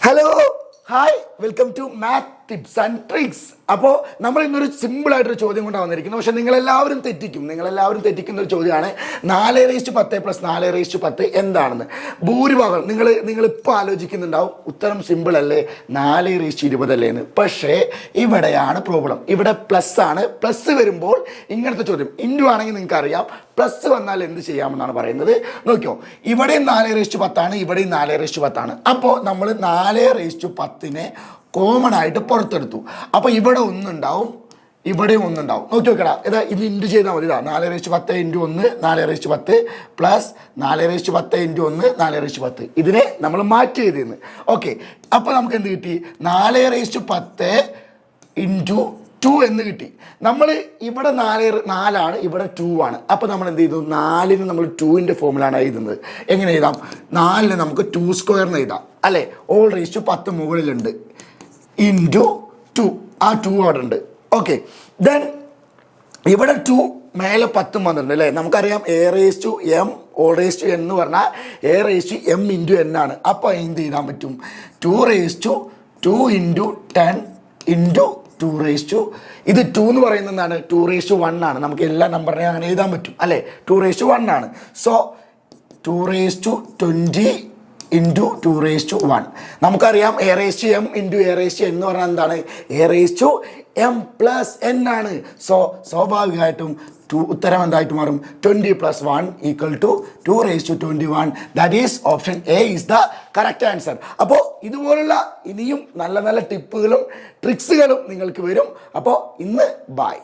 Hello hi welcome to math tips and tricks. അപ്പോൾ നമ്മൾ ഇന്നൊരു സിമ്പിളായിട്ടൊരു ചോദ്യം കൊണ്ടാണ് വന്നിരിക്കുന്നത്. പക്ഷേ നിങ്ങളെല്ലാവരും തെറ്റിക്കുന്ന ഒരു ചോദ്യമാണ് 4:10 + 4:10 എന്താണെന്ന്. ഭൂരിഭാഗം നിങ്ങളിപ്പോൾ ആലോചിക്കുന്നുണ്ടാവും ഉത്തരം സിമ്പിൾ അല്ലേ, 4:20 അല്ലേ എന്ന്. പക്ഷേ ഇവിടെയാണ് പ്രോബ്ലം. ഇവിടെ പ്ലസ് ആണ്. പ്ലസ് വരുമ്പോൾ ഇങ്ങനത്തെ ചോദ്യം ഇൻറ്റു ആണെങ്കിൽ നിങ്ങൾക്ക് അറിയാം, പ്ലസ് വന്നാൽ എന്ത് ചെയ്യാമെന്നാണ് പറയുന്നത്. നോക്കിയോ, ഇവിടെയും 4:10 ആണ്, ഇവിടെയും 4:10 ആണ്. അപ്പോൾ നമ്മൾ 4:10 കോമൺ ആയിട്ട് പുറത്തെടുത്തു. അപ്പോൾ ഇവിടെ ഒന്നുണ്ടാവും, ഇവിടെയും ഒന്നുണ്ടാവും. നോക്കി നോക്കടാ, ഇതാ ഇത് ഇൻറ്റു ചെയ്താൽ മതി. 4:10 × 1 4:10 പ്ലസ് 4:10 × 1 4:10. ഇതിനെ നമ്മൾ മാറ്റി ചെയ്തിരുന്നു. ഓക്കെ, അപ്പോൾ നമുക്ക് എന്ത് കിട്ടി? 4:10 × 2 എന്ന് കിട്ടി. നമ്മൾ ഇവിടെ 4 ഇവിടെ 2 ആണ്. അപ്പോൾ നമ്മൾ എന്ത് ചെയ്തു? 4-ന് നമ്മൾ 2-ൻ്റെ ഫോമിലാണ് എഴുതുന്നത്. എങ്ങനെ എഴുതാം? 4-ന് നമുക്ക് 2² എന്ന് എഴുതാം അല്ലേ. ഓൾ റേസ് ടു 10 മുകളിലുണ്ട്, ഇൻറ്റു 2. ആ 2 അവിടെ ഉണ്ട്. ഓക്കെ, ദെൻ ഇവിടെ 2 മേലെ 10 വന്നിട്ടുണ്ട് അല്ലേ. നമുക്കറിയാം A⁻m whole raise to n എന്ന് പറഞ്ഞാൽ A⁻m × n ആണ്. അപ്പോൾ എന്ത് ചെയ്താൻ പറ്റും? 2⁻2 × 10 × 2⁻, ഇത് 2 എന്ന് പറയുന്നത് എന്താണ്? 2⁻1 ആണ്. നമുക്ക് എല്ലാ നമ്പറിനെയും അങ്ങനെ എഴുതാൻ പറ്റും അല്ലേ. 2⁻1 ആണ്. സോ 2⁻20 × 2⁻1. നമുക്കറിയാം A⁻m × A⁻n എന്ന് പറഞ്ഞാൽ എന്താണ്? A⁻m + n ആണ്. സോ സ്വാഭാവികമായിട്ടും ഉത്തരം എന്തായിട്ട് മാറും? 20 + 1 = 2⁻21. That is option A is the correct answer. അപ്പോൾ ഇതുപോലുള്ള ഇനിയും നല്ല നല്ല ടിപ്പുകളും ട്രിക്സുകളും നിങ്ങൾക്ക് വരും. അപ്പോൾ ഇന്ന് ബൈ.